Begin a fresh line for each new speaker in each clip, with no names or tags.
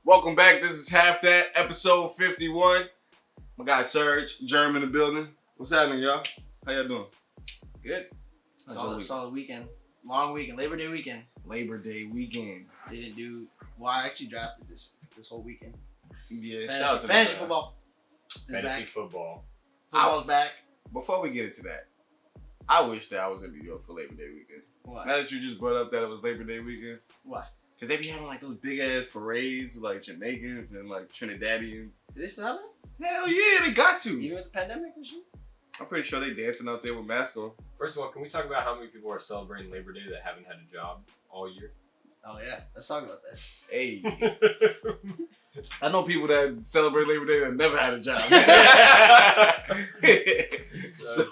Welcome back. This is Half That, episode 51. My guy Serge, Germ in the building. What's happening, y'all? How y'all doing?
Good.
How's
Solid weekend. Long weekend. Labor Day weekend.
Labor Day weekend.
Didn't do. Well, I actually drafted this whole weekend.
Yeah,
Fantasy,
shout out to
fantasy
the
football. is
Fantasy
back.
football.
Football's back.
Before we get into that, I wish that I was in New York for Labor Day weekend.
What?
Now that you just brought up that it was Labor Day weekend,
Why?
because they be having like those big ass parades with like Jamaicans and like Trinidadians.
Do they still have that?
Hell yeah, they got to.
Even with the pandemic and shit?
I'm pretty sure they dancing out there with masks on.
First of all, can we talk about how many people are celebrating Labor Day that haven't had a job all year?
Oh yeah. Let's talk about that.
Hey, I know people that celebrate Labor Day that never had a job. So,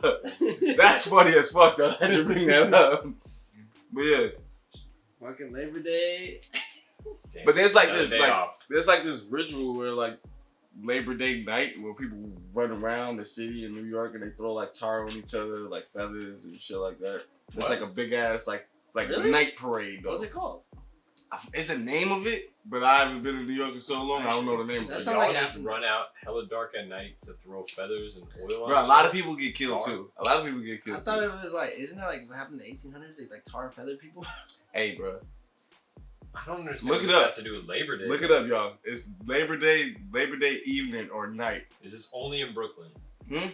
that's funny as fuck though that you bring that up. But yeah,
Fucking Labor Day.
Damn,
but there's like
another
this
day
like
off.
there's like this ritual where like Labor Day night where people run around the city in New York and they throw like tar on each other, like feathers and shit like that. It's
What?
like a big ass like
Really?
night parade though.
What's it called?
It's a name of it, but I haven't been in New York in so long. I don't know the name of
That
it.
So
sounds
y'all
like
just
happened.
run out hella dark at night to throw feathers and oil on
Bro, a
each
lot
other?
of people get killed
Tar?
too. A lot of people get
I
killed
thought
too.
it was like, isn't that like what happened in the 1800s? They like tar and feather people.
Hey, bro,
I don't understand
Look
what
it
this
up.
has to do with Labor Day.
look it up, y'all. It's Labor Day evening or night.
Is this only in Brooklyn?
Hmm?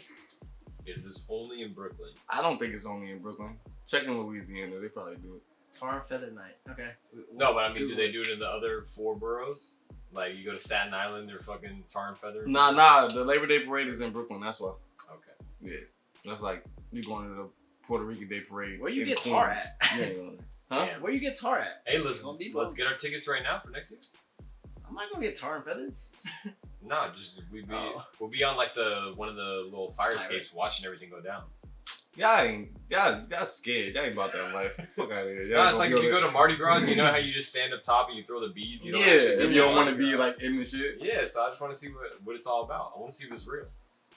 Is this only in Brooklyn?
I don't think it's only in Brooklyn. Check in Louisiana. They probably do it.
Tar and feather night. Okay.
No, but I mean, do
Google
they
it.
do it in the other 4 boroughs? Like, you go to Staten Island, they're fucking tar and feather?
Nah. The Labor Day parade is in Brooklyn. That's why.
Okay.
Yeah, that's like you going to the Puerto Rican Day parade.
Where you
in
get tar
Queens.
at?
You ain't going there. Huh?
Damn.
Where you get tar at?
Hey, let's
Home Depot?
get our tickets right now for next year.
I'm not gonna get tar and feathers.
Nah, just we'll be on like one of the little fire escapes watching everything go down.
Y'all scared. Y'all ain't about that life. Fuck out of here. Y'all
No, it's
gonna
like
be
if
on
you
that-
go to Mardi Gras, you know how you just stand up top and you throw the beads. You don't actually
Yeah,
do
if you don't
it.
want to be like in the shit.
Yeah, so I just want to see what it's all about. I want to see if it's real.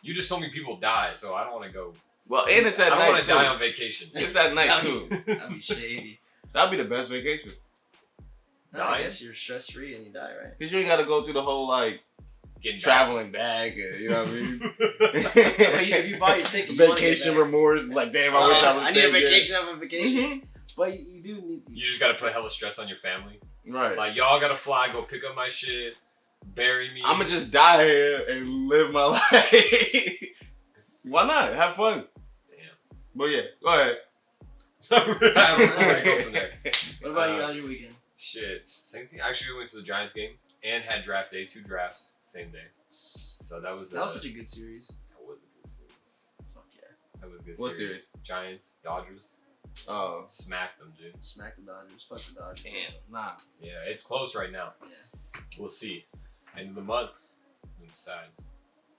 You just told me people die, so I don't want to go.
Well, and it's
I
at
don't
night
want to die on
too.
vacation.
It's at night too.
That'd be shady.
That'd be the best vacation.
I
Dying?
guess you're stress free and you die, right?
Cause you ain't gotta go through the whole like
Getting
traveling bag, and, you know what I mean?
But if you buy your ticket, you wanna get
Vacation
back.
remorse, like damn, I wish I was
I need a
staying there.
vacation. I'm on vacation.
Mhm.
But you do need.
You just gotta put hella stress on your family.
Right.
Like y'all gotta fly, go pick up my shit, bury me.
I'ma just die here and live my life. Why not? Have fun.
Damn.
But yeah, go ahead.
Alright, go from there.
What about you? How's your weekend?
Shit, same thing. Actually, we went to the Giants game and had draft day, 2 drafts, same day. So that was
That was such a good series.
that was a good series.
Fuck yeah.
That was a good
What
series.
series?
Giants, Dodgers,
Oh,
smacked them, dude.
Smack the Dodgers. Fuck the Dodgers.
nah.
Yeah, it's close right now.
Yeah.
We'll see. End of the month, we decide.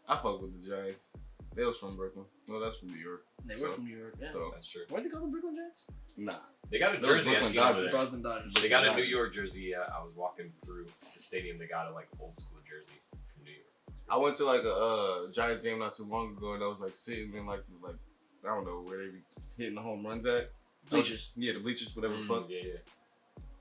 I fuck with the Giants. They was from Brooklyn. No, that's from New York.
They
So-
were from New York. Yeah.
So
That's true.
Weren't they called the Brooklyn Giants?
nah.
They got a
Those
jersey I
Brooklyn
seen over
Dodgers.
there.
Brooklyn Dodgers.
They got a New
Dodgers.
York jersey. I was walking through the stadium. They got a like old school jersey from New York.
I went to like a Giants game not too long ago, and I was like sitting in like I don't know where they be hitting the home runs at.
Bleachers.
Yeah, the bleachers, whatever the fuck.
Yeah, yeah.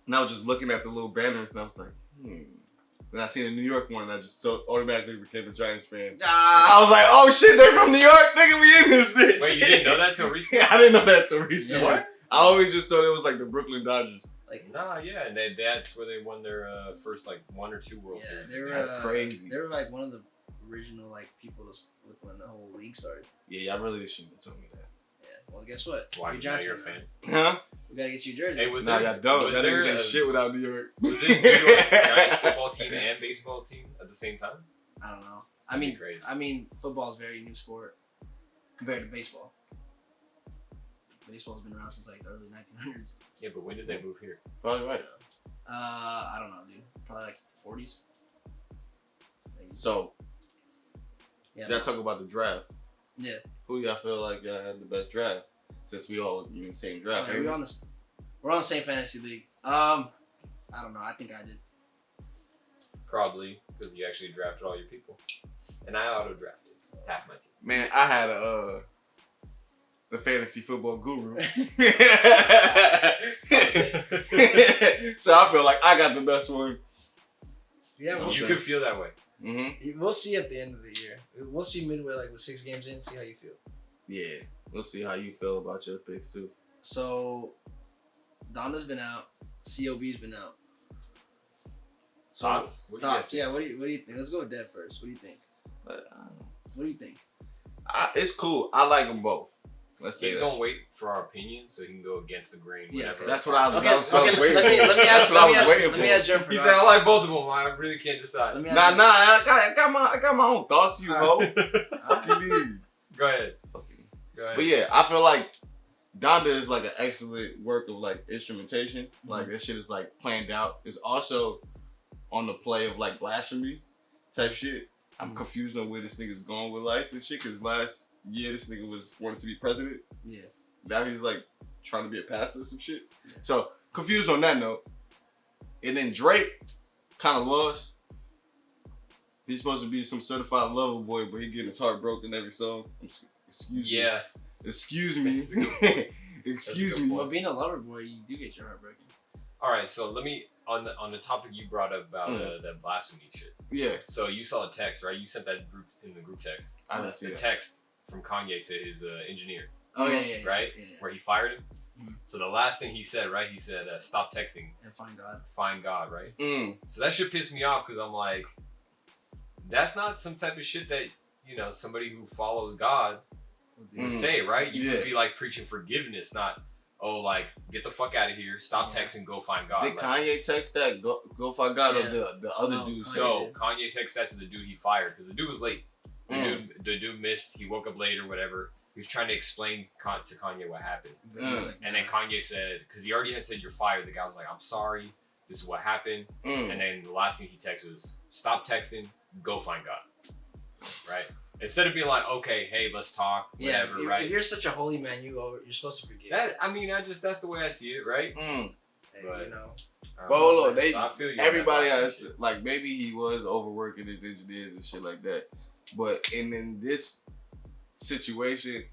And I was just looking at the little banners, and I was like, Then I seen the New York one, and I just so automatically became a Giants fan.
Ah.
I was like, oh shit, they're from New York, nigga, we in this bitch.
Wait, you didn't know that till recently?
I didn't know that till recently.
Yeah.
I always just thought it was like the Brooklyn Dodgers.
Like,
Nah, yeah, and that's where they won their first like 1 or 2 World
yeah,
Series.
they were
That's crazy.
They were like one of the original like people when the whole league started.
Yeah, I really shouldn't have told me that.
Yeah. Well, guess what?
Why?
You're
Now
Giants
you're a
fan.
fan.
Huh?
We gotta get you a jersey.
Hey, was
Nah,
there?
y'all don't.
Was
That
there
niggas ain't
a-
shit without New York.
Was it New York Giants football team and baseball team at the same time?
I don't know.
That'd be crazy.
I mean, football is a very new sport compared to baseball. Baseball's been around since like the early 1900s.
Yeah, but when did they move here?
Probably right.
I don't know, dude. Probably like 40s.
So,
Yeah.
y'all talk about the draft.
Yeah.
Who y'all feel like y'all had the best draft? Since we all in the same draft.
Okay,
ain't we?
we're on the same fantasy league. I don't know. I think I did.
Probably because you actually drafted all your people, and I auto drafted half my team.
Man, I had the fantasy football guru. So I feel like I got the best one.
Yeah, we'll
You
see.
could feel that way.
Mm-hmm.
We'll see at the end of the year. We'll see midway, like with 6 games in, see how you feel.
Yeah. We'll see how you feel about your picks too.
So, Donda's been out. COB's been out. So,
Thoughts? What do you
Thoughts?
guys
Yeah. What do you think? Let's go with Dev first. What do you think?
But I don't know.
What do you think?
It's cool. I like them both. Let's say
He's
that.
gonna wait for our opinion so he can go against the grain.
Yeah,
whenever-
That's what I was.
Okay.
That's what I was waiting
Let me
for.
ask.
That's what I was waiting
Let me ask
for.
Jeremy.
He said, I like both of them. I really can't decide.
Let me ask
Nah,
you-
nah. I got my own thoughts. You hoe. Fuck you mean?
Go ahead.
Fucking.
Go ahead.
But yeah, I feel like Donda is like an excellent work of like instrumentation. Like that shit is like planned out. It's also on the play of like blasphemy type shit. I'm confused on where this nigga's going with life and shit. Cause last year this nigga was wanted to be president.
Yeah.
Now he's like trying to be a pastor or some shit.
Yeah.
So confused on that note. And then Drake kind of lost. He's supposed to be some certified lover boy, but he getting his heart broken every song. Excuse me.
Yeah.
Excuse me.
That's a good
Excuse
That's a
me.
good
Well, being a lover boy, you do get your heart broken.
All right. So let me on the topic you brought up about that blasphemy shit.
Yeah,
So you saw a text, right? You sent that group in the group text.
I didn't see
The
that.
text from Kanye to his engineer,
Oh yeah.
right?
Yeah.
Where he fired him.
Mhm.
So the last thing he said, right? He said, "Stop texting,
And find God.
find God," right?
Mm.
So that shit pissed me off because I'm like, that's not some type of shit that somebody who follows God would say, right? You would
Yeah.
be like preaching forgiveness, not like get the fuck out of here, stop
Yeah.
texting, go find God.
Did
Like,
Kanye text that go find God
Yeah.
or the other
No,
dude?
Kanye.
said?
no, Kanye texted that to the dude he fired because the dude was late.
Mm.
The dude missed. He woke up late or whatever. He was trying to explain to Kanye what happened.
But he was like,
And then Kanye said, because he already had said you're fired. The guy was like, I'm sorry. This is what happened.
Mm.
And then the last thing he texted was, stop texting, go find God. Right? Instead of being like, okay, hey, let's talk,
yeah,
whatever,
if,
right?
if you're such a holy man, you're supposed to forgive.
That's the way I see it, right?
Mm.
Hey,
but-
you know.
But hold on,
So I feel you on
everybody
that
has
shit.
like maybe he was overworking his engineers and shit like that. But in this situation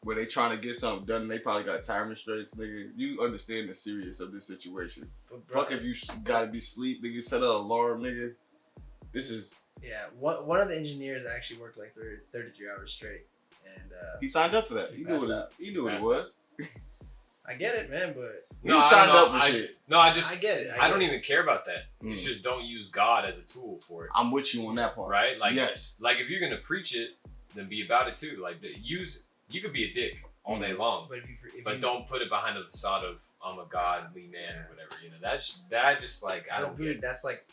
where they trying to get something done and they probably got time restraints, nigga, you understand the serious of this situation.
But bro,
Fuck if you gotta be sleep, nigga, set an alarm, nigga. This is
yeah, one of the engineers actually worked like 33 hours straight, and
he signed up for that.
He
He knew
passed
what
out.
he knew what it
Passed
was.
I get it, man. But
You
I
signed
don't
up
know.
for
I-
shit.
No, I
get it.
I don't even care about that. It's
Mm.
just don't use God as a tool for it,
I'm with you on that part.
right? Like,
yes.
like if you're gonna preach it, then be about it too. Like, you could be a dick all day long,
But if
but
you,
don't put it behind the facade of I'm a godly man or whatever. That just like I
But
don't
dude,
get it.
that's like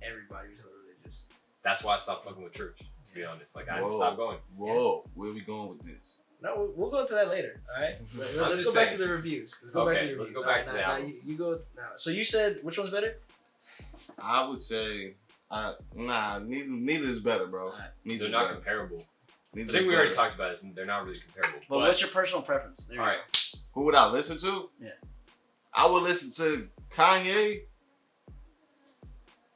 everybody who's religious.
That's why I stopped fucking with church. To be honest, like I
Whoa.
just stopped going.
Whoa, where we going with this?
No, we'll go into that later. All right. Let's
just
go back
saying.
to the reviews. Let's go back
Okay,
to the
let's
reviews.
go back
All
to
right,
the
now
album.
you go now. So you said which one's better?
I would say, neither is better, bro.
Alright.
Neither
They're
is
not
better.
comparable.
Neither
I think
is
we already
better.
talked about this, and they're not really comparable.
But what's your personal preference? There you
all right?
Who would I listen to?
Yeah.
I would listen to Kanye,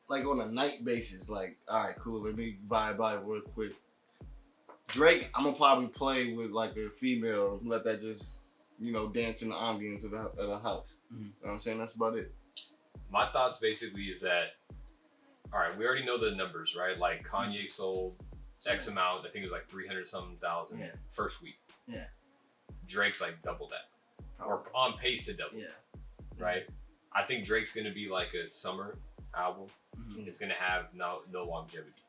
like on a night basis. Like, all right, cool. Let me vibe by it real quick. Drake, I'm gonna probably play with like a female, let that just, dance in the ambience of the house.
Mhm.
You know what I'm saying? That's about it.
My thoughts basically is that, all right, we already know the numbers, right? Like Kanye sold X amount. I think it was like 300-something thousand
Yeah.
first week.
Yeah.
Drake's like double that, or on pace to double.
Yeah.
Right. I think Drake's gonna be like a summer album.
Mhm.
It's gonna have no longevity.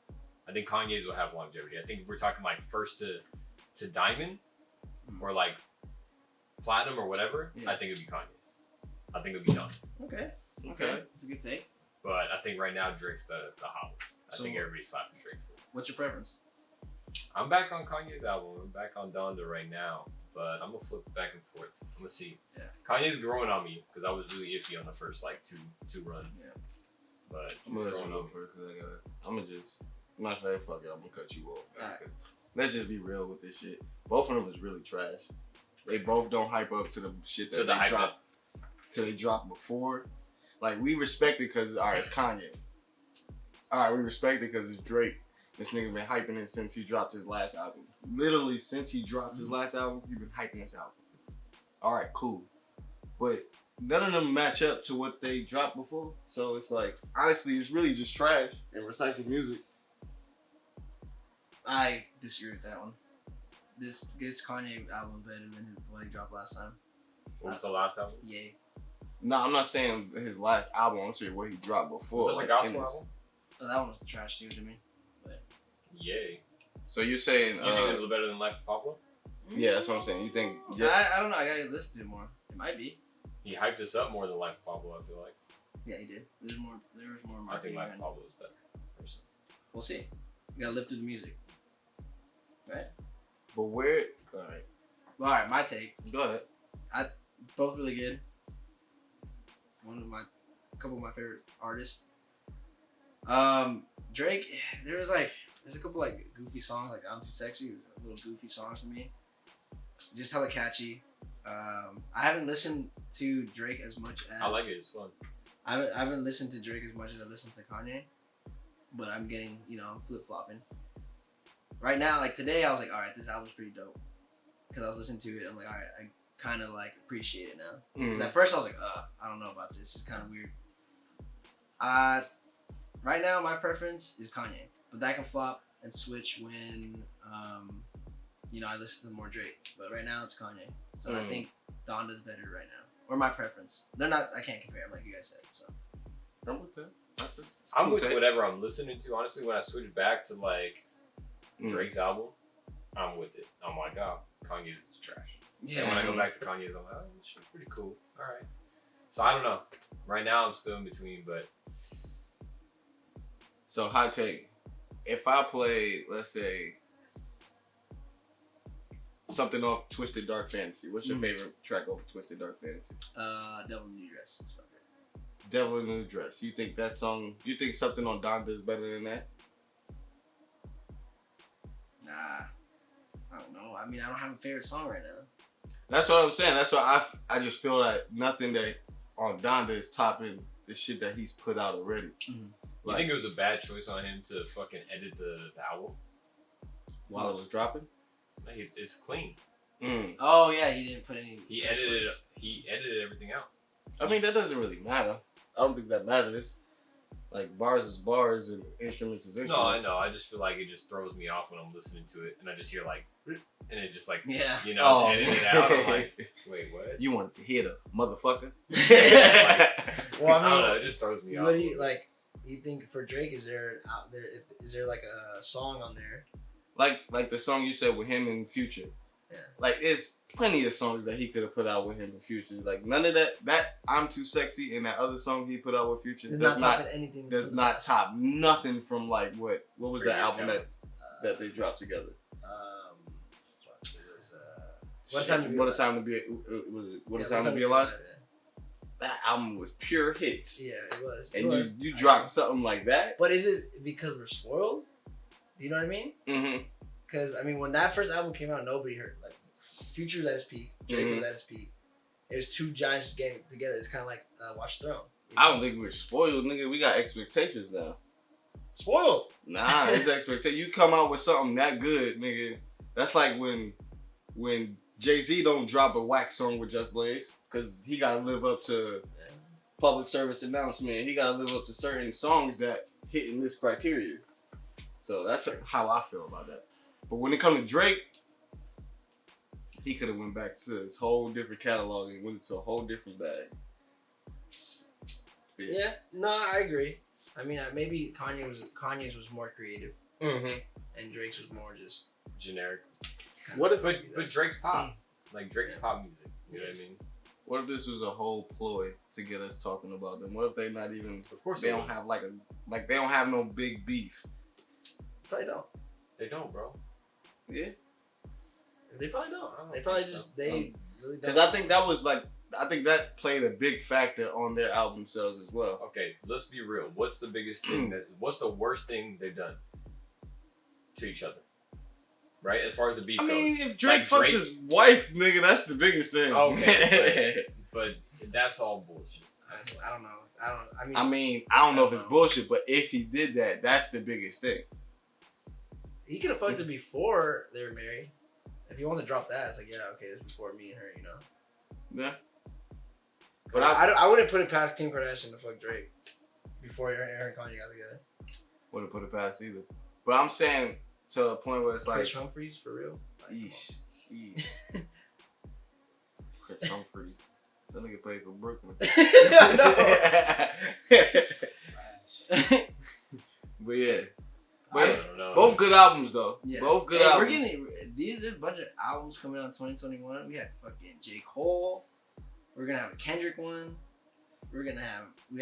I think Kanye's will have longevity. I think if we're talking like first to diamond or like platinum or whatever,
Yeah.
I think it'd be Kanye's. I think it'd be done.
Okay.
Okay.
That's a good take.
But I think right now Drake's the hot one. I
So-
think everybody's slapping Drake's.
What's your preference?
I'm back on Kanye's album. I'm back on Donda right now, but I'm gonna flip back and forth. I'm gonna see.
Yeah.
Kanye's growing on me because I was really iffy on the first like two runs.
Yeah.
But
I'm
it's
gonna let you
growing
go
on me.
first because I'm gonna just. Not that fuck it. I'm gonna cut you off. Man,
Alright.
'cause let's just be real with this shit. Both of them was really trash. They both don't hype up to the shit that
To the
they
hype
dropped. Till they dropped before. Like we respect it because it's Kanye. Alright, we respect it because it's Drake. This nigga been hyping it since he dropped his last album. Literally since he dropped his last album, he been hyping this album. Alright, cool. But none of them match up to what they dropped before. So it's like, honestly, it's really just trash and recycled music.
I disagree with that one. This Kanye album better than what he dropped last time.
What was the last album?
Yay.
No, I'm not saying his last album. I'm saying what he dropped before.
Was it the gospel album?
Oh, that one was trash too to me. But
Yay.
So you're saying,
You think this was better than Life of Pablo?
yeah, that's what I'm saying. You think?
I don't know. I gotta listen to it more. It might be.
He hyped us up more than Life of Pablo, I feel like.
Yeah, he did. There was more
I think
marketing.
Life of Pablo is better. Personally.
We'll see. You gotta live through the music. Right.
But where? All right,
Well, all right. My take.
go ahead.
Both really good. A couple of my favorite artists. Drake. There's a couple like goofy songs like "I'm Too Sexy." It was a little goofy song to me. Just hella catchy. I haven't listened to Drake as much as
I like it. It's fun.
I haven't listened to Drake as much as I listened to Kanye, but I'm getting, I'm flip flopping. Right now, like today, I was like, all right, this album's pretty dope, because I was listening to it. I'm like, all right, I kind of like appreciate it now. Because at first I was like, I don't know about this. It's kind of weird. Right now, my preference is Kanye, but that can flop and switch when I listen to more Drake. But right now, it's Kanye. So I think Donda's better right now, or my preference. They're not. I can't compare them like you guys said. So
I'm with that.
I'm with whatever I'm listening to. Honestly, when I switch back to like Drake's album, I'm with it. I'm like, oh, Kanye's is trash.
yeah.
And when I go back to Kanye's, I'm like, oh, this shit's pretty cool. All right. So I don't know. Right now, I'm still in between, but
So hot take. If I play, let's say, something off Twisted Dark Fantasy, what's your favorite track off Twisted Dark Fantasy?
Devil in a New Dress. That's my favorite.
Devil in a Dress. You think that song? You think something on Donda is better than that?
Nah, I don't know. I mean, I don't have a favorite song right now.
That's what I'm saying. That's why I just feel like nothing that on Donda is topping the shit that he's put out already.
Mm-hmm.
you think it was a bad choice on him to fucking edit the album?
While it was dropping?
Like, it's clean.
Oh yeah, he didn't put any.
He edited everything out.
I mean, that doesn't really matter. I don't think that matters. Like, bars is bars and instruments is instruments.
No, I know. I just feel like it just throws me off when I'm listening to it, and I just hear like, and it just like,
Yeah.
edited out. I'm like, wait, what?
You wanted to hear the motherfucker?
Well,
I don't know. It just throws me off.
what do you like? You think for Drake, is there like a song on there?
Like the song you said with him and Future.
Yeah.
Like, there's plenty of songs that he could have put out with him in Future. Like, none of that I'm Too Sexy and that other song he put out with Future does not top nothing from like what was that album that they dropped together?
What Time to Be
What a Time to Be What a Time to Be Alive?
Yeah.
That album was pure hits.
Yeah, it was.
And you dropped something like that?
But is it because we're spoiled? Do you know what I mean?
Mm-hmm.
Because I mean, when that first album came out, nobody heard like Future was at his peak, Drake was at his peak. It was two giants getting together. It's kind of like Watch the Throne.
I don't think we're spoiled, nigga. We got expectations now.
Spoiled.
Nah, it's expectation. You come out with something that good, nigga. That's like when Jay-Z don't drop a whack song with Just Blaze, because he gotta live up to public service announcement. He gotta live up to certain songs that hit in this criteria. So that's how I feel about that. But when it comes to Drake, he could have went back to his whole different catalog and went into a whole different bag.
Yeah, no, I agree. I mean, maybe Kanye's was more creative, and Drake's was more just
generic.
What if?
But Drake's pop, like Drake's pop music. You know what I mean?
What if this was a whole ploy to get us talking about them? What if they not even?
Of course
they don't have they don't have no big beef.
Probably don't.
They don't, bro.
Yeah.
They probably don't.
don't
They probably
think
just
so.
really don't.
Because I think that played a big factor on their album sales as well.
Okay, let's be real. What's the biggest thing what's the worst thing they've done to each other? Right? As far as the beef
I
goes.
mean, if Drake
Like
fucked
Drake-
his wife, nigga, that's the biggest thing.
Okay, but that's all bullshit.
I don't know.
I mean, I don't know if it's bullshit, but if he did that, that's the biggest thing.
He could have fucked it before they were married. If he wants to drop that, it's like, yeah, okay, it's before me and her, you know.
Yeah. But
I wouldn't put it past Kim Kardashian to fuck Drake before Aaron and Kanye got together.
wouldn't put it past either. But I'm saying to a point where it's like,
Chris Humphries for real. Like,
yeesh. Chris Humphries. That nigga played for Brooklyn. But yeah.
I don't know.
Both good albums though.
Yeah.
Both good
Hey,
albums.
we're getting there's a bunch of albums coming out in 2021. We had fucking J. Cole. We're gonna have a Kendrick one. We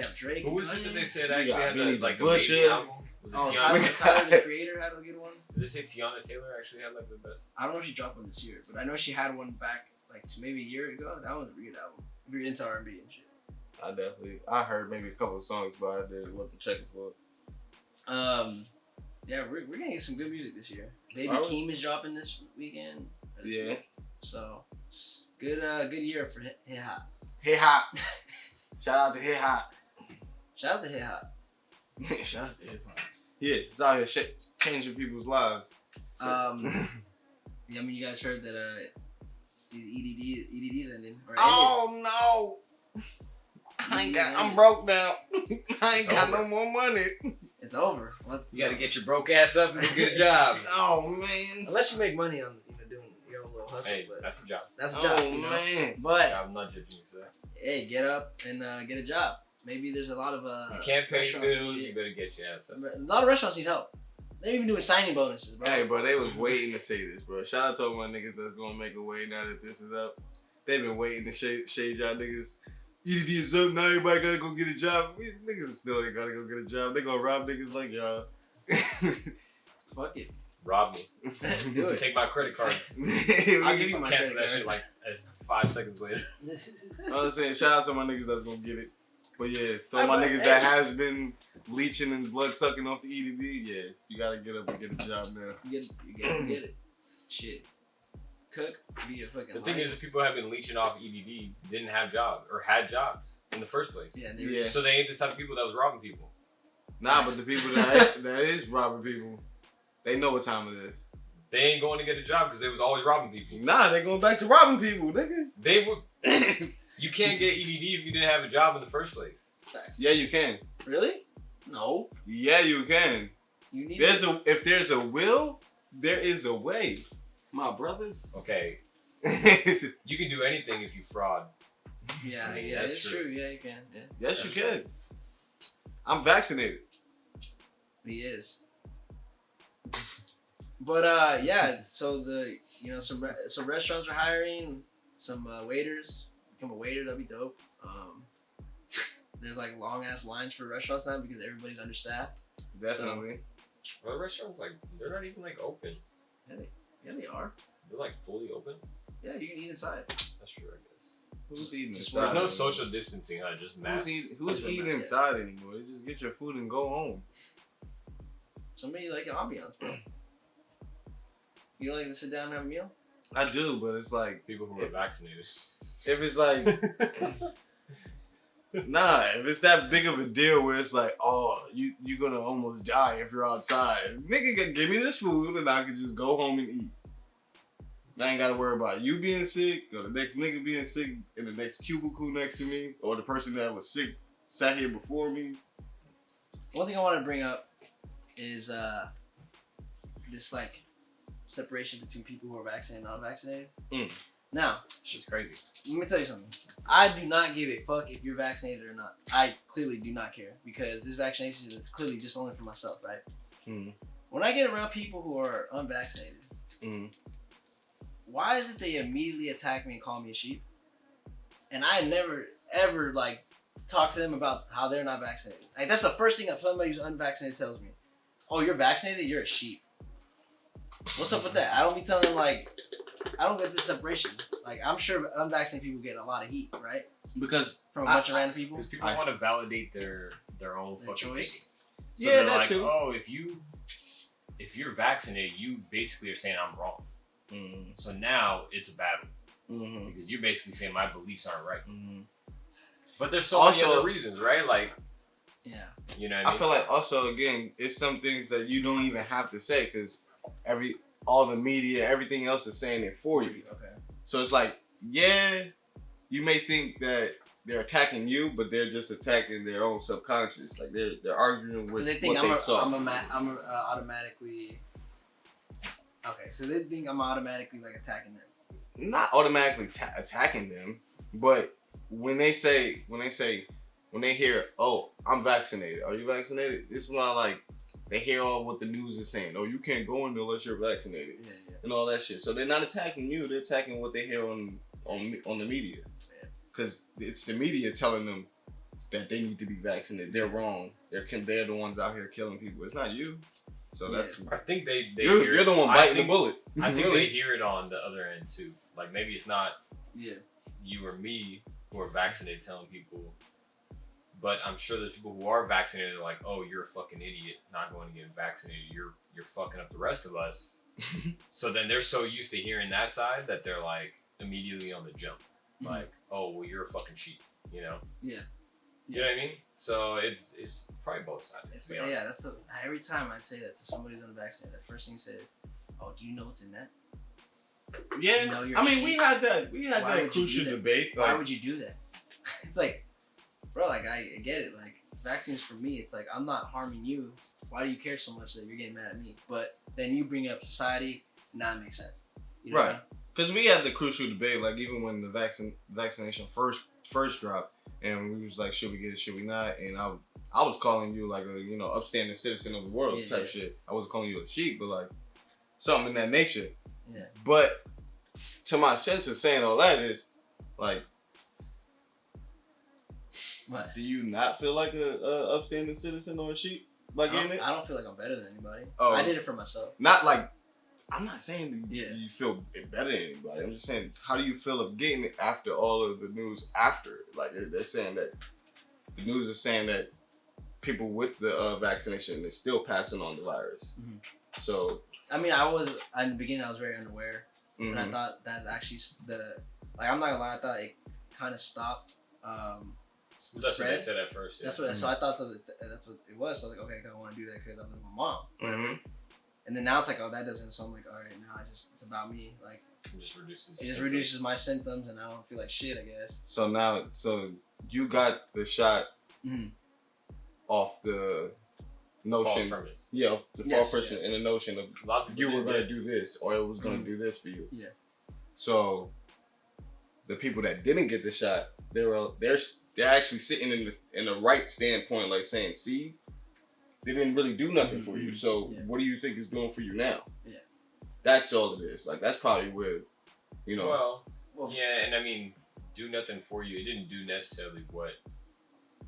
have Drake.
Who was it that they said actually
got
had
Benny
like
the
a
Butcher.
amazing album? Was it
Oh,
Tiana?
Tyler the Creator had a good one.
Did they say Tiana Taylor actually had like the best?
I don't know if she dropped one this year, but I know she had one back like maybe a year ago. That was a good album. If you're into R&B and shit.
I heard maybe a couple of songs, but wasn't checking for it.
Yeah, we're gonna get some good music this year. Baby
Are we?
Keem is dropping this weekend.
Yeah.
So it's good year for hip hop.
Hip Hop. Shout out to Hip Hop.
Shout out to hip hop.
Shout out to hip hop. Yeah, it's out here changing people's lives.
Yeah, I mean, you guys heard that these EDD's ending. Or
Oh no! I'm broke now. I ain't
It's
got
over.
no more money.
it's over. What?
You gotta get your broke ass up and go get a job.
Oh man.
Unless you make money on doing your own little hustle,
Hey,
but
that's a job.
that's a
Oh
job. You know?
man.
But
I'm not judging you for that.
hey, get up and get a job. Maybe there's a lot of
You can't pay
restaurants
bills.
need
You
it.
better get your ass up.
A lot of restaurants need help. They're even doing signing bonuses, bro.
Hey, bro, they was waiting to say this, bro. Shout out to all my niggas that's gonna make a way now that this is up. They've been waiting to shade y'all niggas. EDD is up, now everybody gotta go get a job. Niggas still ain't gotta go get a job. They gonna rob niggas like y'all.
Fuck it.
Rob me.
Do it.
Take my credit cards.
I'll give you my
Cancel
credit
that shit
cards.
like as 5 seconds later.
I'm saying, shout out to my niggas that's gonna get it. But yeah, to all
Hey,
my
but-
niggas that has been leeching and blood sucking off the EDD, yeah, you gotta get up and get a job now.
You get it. Shit. Cook, be a fucking
The thing
liar.
is, people have been leeching off EDD, didn't have jobs or had jobs in the first place.
Yeah, they
Yeah.
So they ain't the type of people that was robbing people.
Nah, but the people that is robbing people, they know what time it is.
They ain't going to get a job because they was always robbing people.
Nah, they going back to robbing people, nigga.
They would. You can't get EDD if you didn't have a job in the first place.
Facts.
Yeah, you can.
Really? No.
Yeah, you can.
You need
If there's a will, there is a way. My brothers.
Okay,
Yes,
you can do anything if you fraud.
Yeah,
I mean,
yeah,
that's
it's
true.
true. Yeah, you can. Yeah.
you
That's
can. I'm vaccinated.
He is. But yeah, so some restaurants are hiring some waiters. Become a waiter, that'd be dope. There's like long ass lines for restaurants now because everybody's understaffed.
Definitely.
Well, restaurants they're not even open.
Yeah, they are.
They're fully open.
Yeah, you can eat inside.
That's true, I guess.
Who's eating
Just
inside?
There's no
anymore?
social distancing, huh? Just masks.
Who's eating inside anymore? You just get your food and go home.
Somebody like an ambiance, bro. You don't like to sit down and have a meal?
I do, but it's like
People who are vaccinated.
if it's like nah, if it's that big of a deal where it's like, oh, you're gonna almost die if you're outside. Nigga, give me this food and I can just go home and eat. I ain't gotta worry about you being sick or the next nigga being sick in the next cubicle next to me or the person that was sick sat here before me.
One thing I want to bring up is this like separation between people who are vaccinated and non-vaccinated. Now,
Shit's crazy.
let me tell you something. I do not give a fuck if you're vaccinated or not. I clearly do not care because this vaccination is clearly just only for myself, right?
Mm.
When I get around people who are unvaccinated,
Mm.
why is it they immediately attack me and call me a sheep? And I never ever like talk to them about how they're not vaccinated. Like that's the first thing that somebody who's unvaccinated tells me. Oh, you're vaccinated? You're a sheep. What's up with that? I don't be telling them like I don't get this separation. Like I'm sure unvaccinated people get a lot of heat, right?
Because
From a bunch of random people.
Because people want to validate their own
Their
fucking
choice.
thinking. So
Yeah,
they're
that
like,
too.
oh, if you're vaccinated, you basically are saying I'm wrong.
mm,
So now it's a battle
mm,
because you're basically saying my beliefs aren't right.
mm.
But there's so many
Also-
other reasons, right? Like,
Yeah.
you know what I
I
mean?
feel like also again, it's some things that you don't even have to say because all the media, everything else is saying it for you.
Okay.
So it's like, yeah, you may think that they're attacking you, but they're just attacking their own subconscious. Like they're arguing with
Because they think
what they saw.
I'm automatically. Okay, so they think I'm automatically like attacking them.
Not automatically attacking them, but when they hear, oh, I'm vaccinated. Are you vaccinated? It's not like they hear all what the news is saying. Oh, you can't go in unless you're vaccinated,
Yeah.
and all that shit. So they're not attacking you. They're attacking what they hear on the media, because it's the media telling them that they need to be vaccinated. They're wrong. They're the ones out here killing people. It's not you. So that's.
I think they
You're the one biting the bullet.
I think
really.
they hear it on the other end too. Like maybe it's not you or me who are vaccinated telling people, but I'm sure there's people who are vaccinated are like, oh, you're a fucking idiot not going to get vaccinated. You're fucking up the rest of us. So then they're so used to hearing that side that they're like immediately on the jump. Like, oh, well, you're a fucking cheat, you know?
Yeah.
You know what I mean? So it's probably both sides.
Yeah, every time I say that to somebody who's unvaccinated, the first thing they say is, oh, do you know what's in that?
Yeah,
You know you're
I mean,
cheap.
we had that
Why would you
crucial
do that?
debate.
Why
Like,
would you do that? It's like, bro, like I get it. Like vaccines for me, it's like I'm not harming you. Why do you care so much that you're getting mad at me? But then you bring up society, now it makes sense. You know what I
right?
mean?
Because we had the crucial debate. Like even when the vaccination first dropped, and we was like, should we get it? Should we not? And I was calling you like a upstanding citizen of the world type shit. I wasn't calling you a sheep, but like something in that nature.
Yeah.
But to my sense of saying all that is like,
What?
do you not feel like a upstanding citizen or a sheep by getting it?
I don't feel like I'm better than anybody.
Oh.
I did it for myself.
Not like, I'm not saying that
Yeah.
you feel better than anybody. I'm just saying, how do you feel of getting it after all of the news after? Like they're saying that the news is saying that people with the vaccination is still passing on the virus.
Mhm.
So
I mean, in the beginning, I was very unaware. And I thought that actually I'm not gonna lie, I thought it kind of stopped the
That's
spread.
what they said at first. Yeah.
That's what. So I thought that's what it was. So I was like, okay, I want to do that because I live with my mom.
Mhm.
And then now it's like, oh, that doesn't. So I'm like, all right, now it's about me. Like
It just reduces.
it just reduces my symptoms, and I don't feel like shit, I guess.
So you got the shot
Mhm.
off the notion.
False premise.
Yeah, the false person and the notion of
A lot of people
you were
did
going
that.
to do this or it was going to do this for you.
Yeah.
So the people that didn't get the shot, they're actually sitting in the right standpoint, like saying, see, they didn't really do nothing for you. So what do you think it's doing for you now?
Yeah.
That's all it is. Like that's probably where,
Well, yeah, and I mean, do nothing for you. It didn't do necessarily what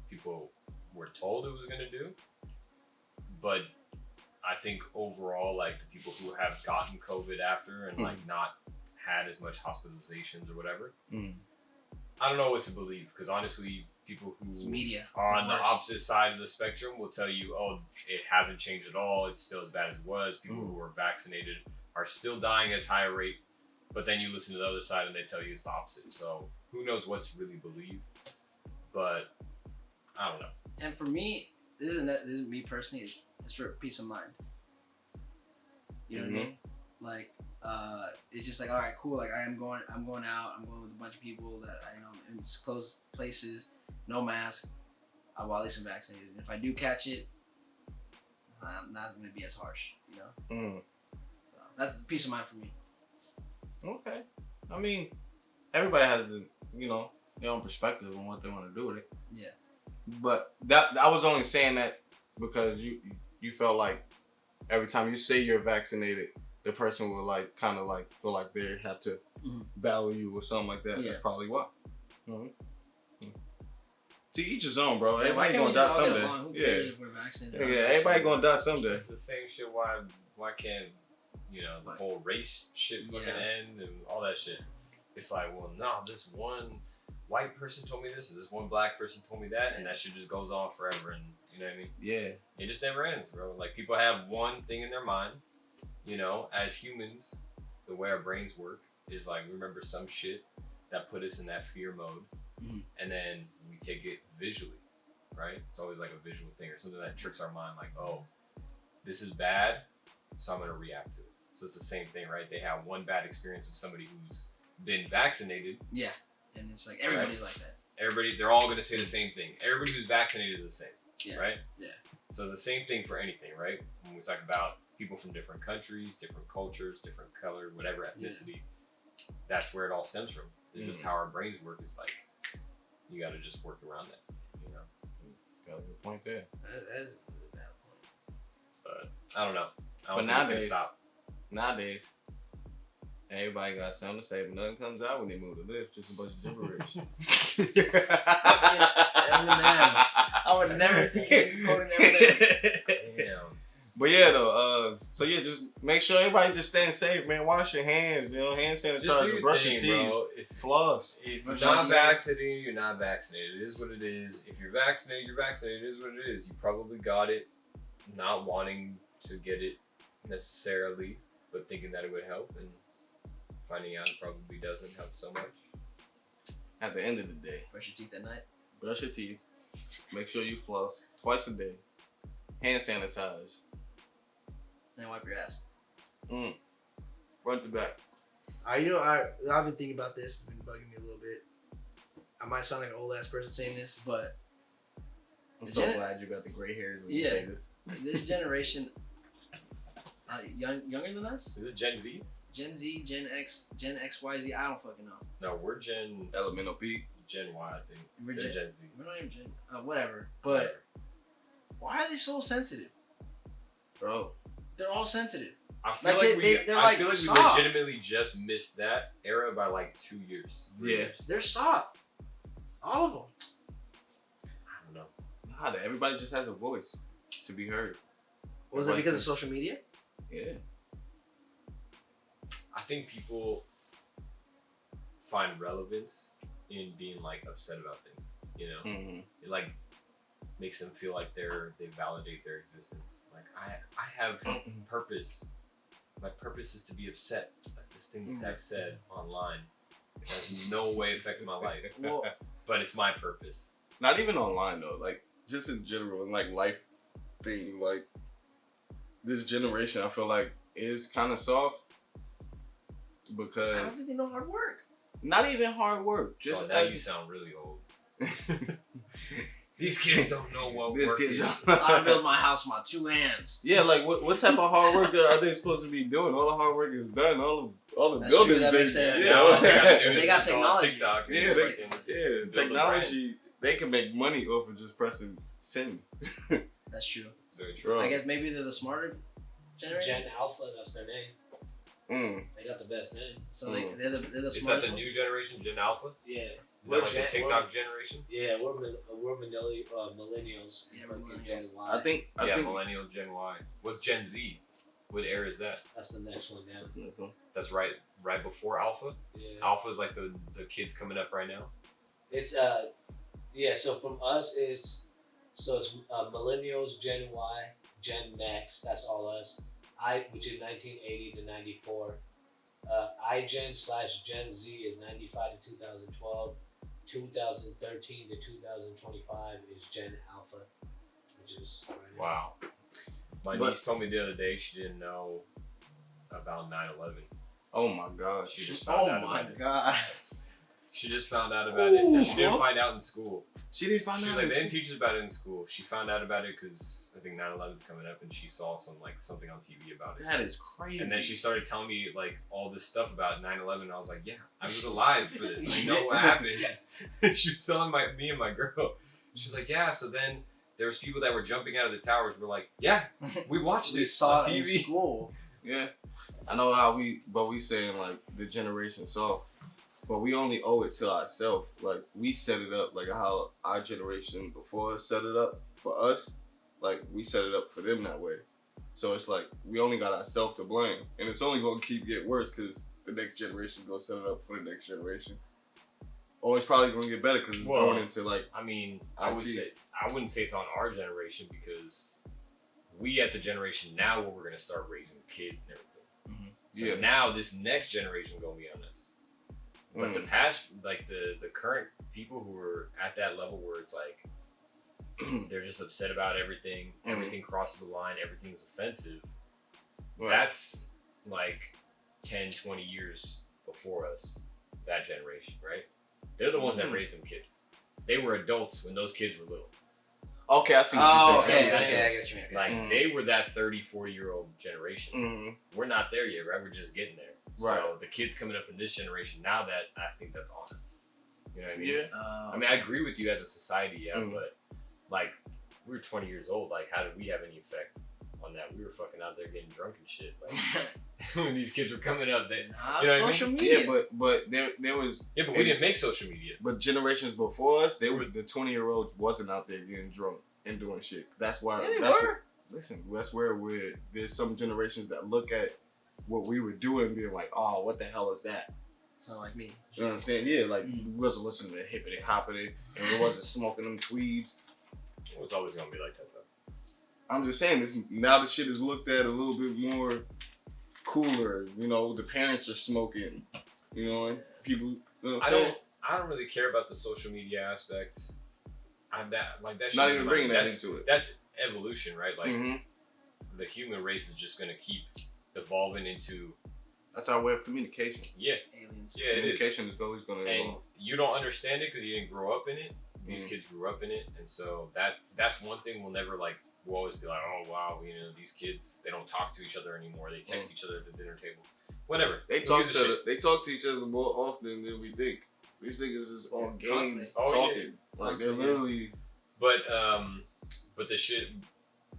people were told it was gonna do, but I think overall, like the people who have gotten COVID after and like not had as much hospitalizations or whatever, I don't know what to believe because honestly, people who
It's media.
are on the opposite side of the spectrum will tell you, oh, it hasn't changed at all. It's still as bad as it was. People who are vaccinated are still dying as high a rate. But then you listen to the other side and they tell you it's the opposite. So who knows what's really believed? But I don't know.
And for me, this isn't me personally. It's for peace of mind. You know what I mean? Like, it's just like, all right, cool. Like I'm going out. I'm going with a bunch of people that I know in closed places, no mask. Well, at least I'm vaccinated. And if I do catch it, I'm not going to be as harsh. You know. So that's peace of mind for me.
Okay. I mean, everybody has their own perspective on what they want to do with it.
Yeah.
But that I was only saying that because you felt like every time you say you're vaccinated, the person will like kind of like feel like they have to battle you or something like that.
Yeah.
That's probably why. To each his own, bro.
Yeah,
Everybody gonna die someday.
Who cares if we're vaccinated?
Yeah, everybody gonna die someday.
It's the same shit. Why can't the whole race shit fucking end and all that shit? It's like, well, no, this one white person told me this, or this one black person told me that, and that shit just goes on forever. And you know what I mean?
Yeah.
It just never ends, bro. Like people have one thing in their mind. As humans, the way our brains work is like we remember some shit that put us in that fear mode, and then we take it visually, right? It's always like a visual thing or something that tricks our mind, like, oh, this is bad, so I'm gonna react to it. So it's the same thing, right? They have one bad experience with somebody who's been vaccinated.
Yeah, and it's like everybody's like that.
they're all going to say the same thing. Everybody who's vaccinated is the same,
Yeah.
right?
Yeah.
So it's the same thing for anything, right? When we talk about people from different countries, different cultures, different color, whatever ethnicity, that's where it all stems from. It's just how our brains work. Is like, you got to just work around that, you know?
Got a good point there.
That's a really bad point.
But I don't know. I
But
don't think it's going to
nowadays-
stop.
Nowadays, everybody got something to say, but nothing comes out when they move the lift. Just a bunch of gibberish.
Eminem. I would never think you'd be quoting Eminem.
Damn.
But yeah, though. So yeah, just make sure everybody just staying safe, man. Wash your hands. You know, hand
Just do
sanitizer,
your
brush your
thing,
teeth,
bro. If
floss.
If
Brush
you're
your
not
teeth.
vaccinated, you're not vaccinated. It is what it is. If you're vaccinated, you're vaccinated. It is what it is. You probably got it, not wanting to get it necessarily, but thinking that it would help, and finding out it probably doesn't help so much.
At the end of the day,
Brush your teeth at night.
brush your teeth. Make sure you floss twice a day. Hand sanitize.
And wipe your ass.
Front to back.
You know, I've been thinking about this. It's been bugging me a little bit. I might sound like an old ass person saying this, but
I'm so glad you got the gray hairs when you
Yeah.
say this.
this generation, younger than us,
Is it Gen Z?
Gen Z, Gen X, Gen XYZ, I don't fucking know.
No, we're Gen
Elemental P.
Y, I think.
We're
They're
Gen-
Gen Z.
We're not even Gen, whatever. But why are they so sensitive?
Bro.
They're all sensitive.
I feel
Like,
like
they're
I
like
feel like we
soft.
legitimately just missed that era by like 2 years. 3
Yeah.
years.
They're soft. All of them.
I don't know.
Nah, everybody just has a voice to be heard.
Was it
Everybody
because of
thinks-
social media?
Yeah.
I think people find relevance in being like upset about things. You know,
Mm-hmm.
it like makes them feel like they validate their existence. Like I have purpose. My purpose is to be upset at this thing this guy said online. It has no way affected my life,
Well,
but it's my purpose.
Not even online though, like just in general, in like life things, like this generation I feel like is kind of soft
I don't
because
think they know hard work.
not even hard work,
Just
just
now
as
you sound really old. These kids don't know what
This
work
kid
is.
don't-
I built my house with my 2 hands.
Yeah, like what type of hard work are they supposed to be doing? All the hard work is done. All the
That's true,
buildings
that
they,
makes sense.
yeah,
Yeah, all they gotta do is
They got
just go on
technology.
TikTok and
Yeah, they-
fucking
yeah,
build a
technology. They can make money off of just pressing send.
That's true.
It's very true.
Bro.
I guess maybe they're the smarter generation.
Gen Alpha, that's their name. They got the best name.
So they're the
Is that
smartest
the
one.
new generation, Gen Alpha?
Yeah.
Is that like the TikTok generation?
Yeah, we're millennials.
Yeah, we're
Fucking Gen Y.
I think
Millennial, Gen Y. What's Gen Z? What era is that?
That's the next one down.
That's right before Alpha.
Yeah.
Alpha is like the kids coming up right now.
It's yeah. So from us, it's millennials, Gen Y, Gen Next. That's all us. Which is 1980 to 94. iGen/Gen Z is 95 to 2012. 2013 to 2025 is Gen Alpha, which is right now.
Wow. My
But-
niece told me the other day she didn't know about 9/11.
Oh my gosh.
She just found
Oh
out
my
about it.
god.
She just found out about it. And she didn't
Ooh.
find out in school.
She didn't find
She's
out.
like, they didn't teach us about it in school. She found out about it because I think 9/11's coming up, and she saw something on TV about it.
That is crazy.
And then she started telling me like all this stuff about 9/11. And I was like, yeah, I was alive for this. I know what happened. She was telling me and my girl. She was like, yeah. So then there was people that were jumping out of the towers. We're like, yeah, we watched
We
this
saw
on
it in
TV.
school.
Yeah, I know how we saying like the generation soft, but we only owe it to ourselves. Like we set it up, like how our generation before us set it up for us. Like we set it up for them that way. So it's like we only got ourselves to blame, and it's only gonna keep getting worse because the next generation gonna set it up for the next generation. Or it's probably gonna get better because it's
Well,
going into like
I mean, I wouldn't say it's on our generation because we at the generation now where we're gonna start raising kids and everything. So
yeah.
now this next generation gonna be on us. But the past, like the current people who are at that level where it's like they're just upset about everything, everything crosses the line, everything's offensive.
Right.
That's like 10, 20 years before us, that generation, right? They're the ones that raised them kids. they were adults when those kids were little.
Okay, I see what
Oh,
you're
okay,
saying.
okay, I get what you mean. Okay.
Like they were that 30, 40-year-old generation.
Mm-hmm.
We're not there yet, right? We're just getting there.
Right.
So the kids coming up in this generation now, that I think that's on us. You know what I mean?
Yeah.
I mean, I agree with you as a society, yeah,
Mhm.
but like we were 20 years old. Like, how did we have any effect on that? We were fucking out there getting drunk and shit. Like when these kids were coming up, they, you know what I mean?
Social media.
Yeah, but there was.
Yeah, but we didn't make social media.
But generations before us, they were the 20-year-olds wasn't out there getting drunk and doing shit. That's why.
Yeah, they
that's
were.
Listen, that's where there's some generations that look at what we were doing and being like, oh, what the hell is that?
Sound like me.
You know what I'm saying? Yeah, like we wasn't listening to hippity hoppity and we wasn't smoking them tweeds.
Well, it's always gonna be like that, though.
I'm just saying this now. The shit is looked at a little bit more cooler. You know, the parents are smoking. You know, and people. You know what I'm saying?
I don't really care about the social media aspect. That
Not
shit
even
is
bringing that
that's-
into it.
That's evolution, right? Like
Mhm.
the human race is just gonna keep evolving into
That's our way of communication.
Aliens.
yeah, it is.
Communication is always going to
And
evolve.
you don't understand it because you didn't grow up in it. These
Mhm.
kids grew up in it, and so that's one thing we'll never like. We'll always be like, oh wow, you know, these kids, they don't talk to each other anymore. They text each other at the dinner table. Whatever.
They
Who
talk
gives a shit?
They talk to each other more often than we think. These niggas is on games
Constantly.
Oh, yeah.
talking. Like
Constantly,
they're literally.
But the shit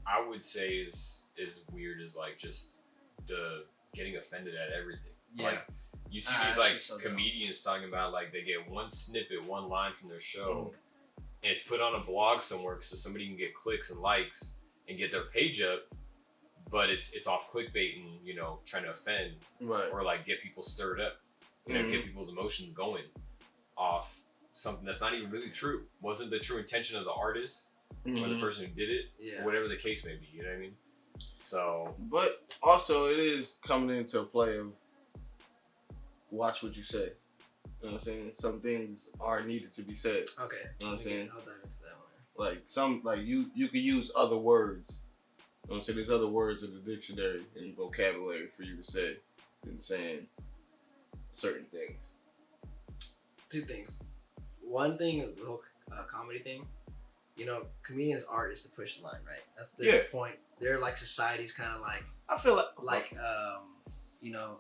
I would say is weird is like just the getting offended at everything.
Yeah.
Like you see
Ah,
these
that
like
shit's so dumb.
comedians talking about like they get one snippet, one line from their show, and it's put on a blog somewhere so somebody can get clicks and likes and get their page up, but it's off clickbait and, you know, trying to offend
Right.
or like get people stirred up, you know, get people's emotions going off something that's not even really true. Wasn't the true intention of the artist or the person who did it,
Yeah.
or whatever the case may be. You know what I mean? So
But also, it is coming into a play of watch what you say. You know what I'm saying? Some things are needed to be said.
Okay.
You know what I'm saying?
I'll dive into that one.
Like you could use other words. You know what I'm saying? There's other words in the dictionary and vocabulary for you to say than saying certain things.
Two things. One thing, the whole comedy thing. You know, comedians' art is to push the line, right? That's their point. They're like society's kind of
I feel
you know,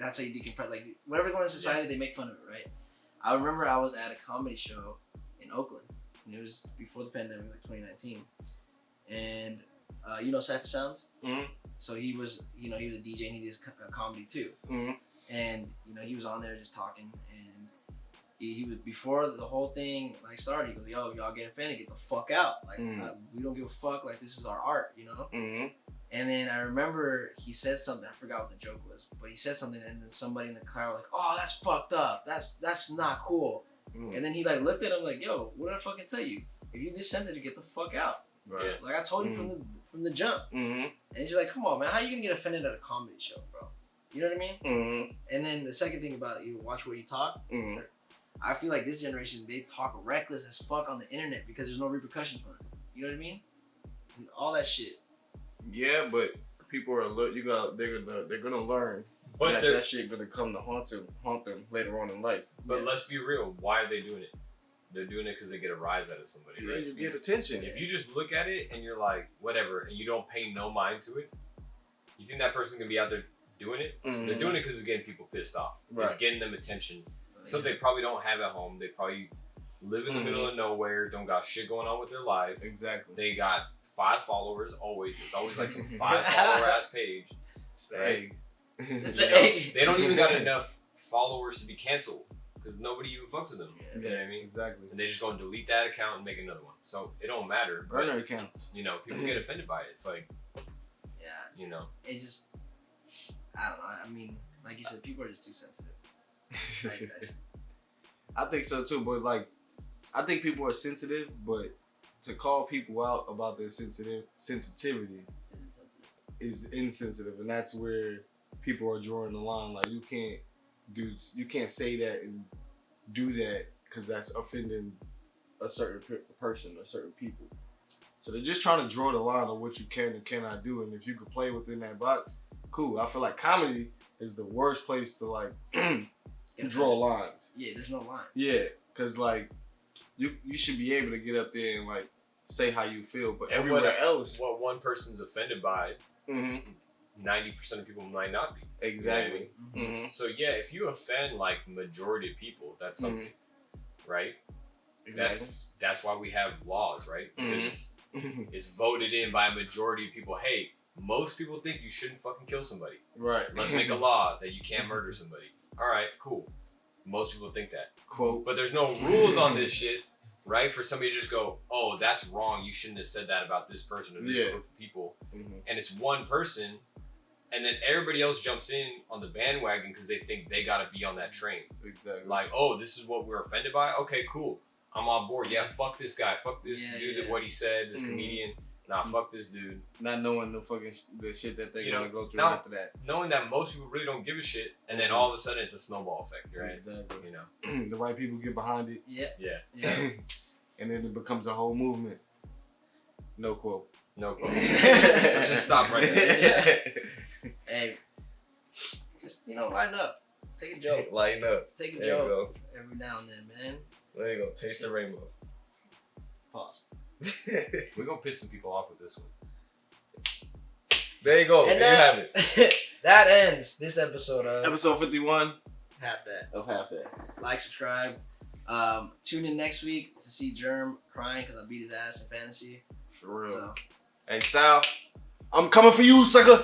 that's how you decompress. Like whatever going on in society, they make fun of it, right? I remember I was at a comedy show in Oakland, and it was before the pandemic, like 2019, and you know Cypher Sounds.
Mhm.
So he was a DJ and he did comedy too,
Mhm.
and you know he was on there just talking, and he was before the whole thing like started. He goes, "Yo, y'all get offended, get the fuck out! Like we don't give a fuck. Like this is our art, you know."
Mm-hmm.
And then I remember he said something. I forgot what the joke was, but he said something, and then somebody in the crowd was like, "Oh, that's fucked up. That's not cool."
Mm.
And then he like looked at him like, "Yo, what did I fucking tell you? If you're this sensitive, get the fuck out.
Right.
Like I told you from the jump."
Mm-hmm.
And he's like, "Come on, man. How you gonna get offended at a comedy show, bro? You know what I mean?"
Mm-hmm.
And then the second thing about you watch where you talk.
Mm-hmm.
I feel like this generation, they talk reckless as fuck on the internet because there's no repercussions for it. You know what I mean? And all that shit.
Yeah, but people are they're gonna learn
but
that shit gonna come to haunt them later on in life.
But let's be real. Why are they doing it? They're doing it because they get a rise out of somebody,
Yeah,
right?
you get attention.
If you just look at it and you're like, whatever, and you don't pay no mind to it, you think that person's gonna be out there doing it?
Mhm.
They're doing it because it's getting people pissed off.
Right.
It's getting them attention. Something they probably don't have at home. They probably live in the middle of nowhere, don't got shit going on with their life.
Exactly.
They got 5 followers always. It's always like some 5 follower ass page.
It's the egg.
It's
You
the
know,
egg.
they don't even got enough followers to be canceled because nobody even fucks with them.
Yeah.
You know what I mean?
Exactly.
And they just go and delete that account and make another one. So it don't matter. But,
Burner accounts.
you know, people get offended by it. It's like,
Yeah.
you know.
It just, I don't know. I mean, like you said, people are just too sensitive.
I think so too, but like, I think people are sensitive, but to call people out about their sensitivity is insensitive, and that's where people are drawing the line. Like you can't say that and do that because that's offending a certain person or certain people. So they're just trying to draw the line of what you can and cannot do, and if you could play within that box, cool. I feel like comedy is the worst place to like draw lines.
Yeah, there's no line.
Yeah, because like you should be able to get up there and like say how you feel. But
And
everywhere else,
what one person's offended by,
hmm
90% of people might not be.
exactly.
Mhm.
So yeah, if you offend like majority of people, that's something, right?
Exactly.
That's why we have laws, right? Because
Mhm.
it's voted in by a majority of people. Hey, most people think you shouldn't fucking kill somebody.
Right.
Let's make a law that you can't murder somebody. All right, cool. Most people think that,
quote.
but there's no rules on this shit, right? For somebody to just go, oh, that's wrong. You shouldn't have said that about this person or this
Yeah.
group of people.
Mhm.
And it's one person, and then everybody else jumps in on the bandwagon because they think they got to be on that train.
Exactly.
Like, oh, this is what we're offended by. Okay, cool. I'm on board. Yeah, fuck this guy. Fuck this dude.
Yeah.
What he said. This
Mhm.
comedian. Nah, fuck this dude.
not knowing the fucking the shit that they're
You
gonna
know,
go through
now-
after that.
Knowing that most people really don't give a shit, and then all of a sudden it's a snowball effect, right?
Exactly.
You know.
The right people get behind it,
Yeah.
Yeah.
Yeah.
and then it becomes a whole movement. No quote.
No quote. Let's just stop right there.
Hey, just line up. Take a joke.
Lighten up.
Take a
There you
joke
go.
every now and then, man.
There you go. Taste the rainbow.
Pause.
We're gonna piss some people off with this one.
There you go.
And
there you have it.
that ends this episode of
Episode 51
Half That.
of Half That.
Like, subscribe. Tune in next week to see Germ crying because I beat his ass in fantasy.
For real.
So.
Hey Sal, I'm coming for you, sucker.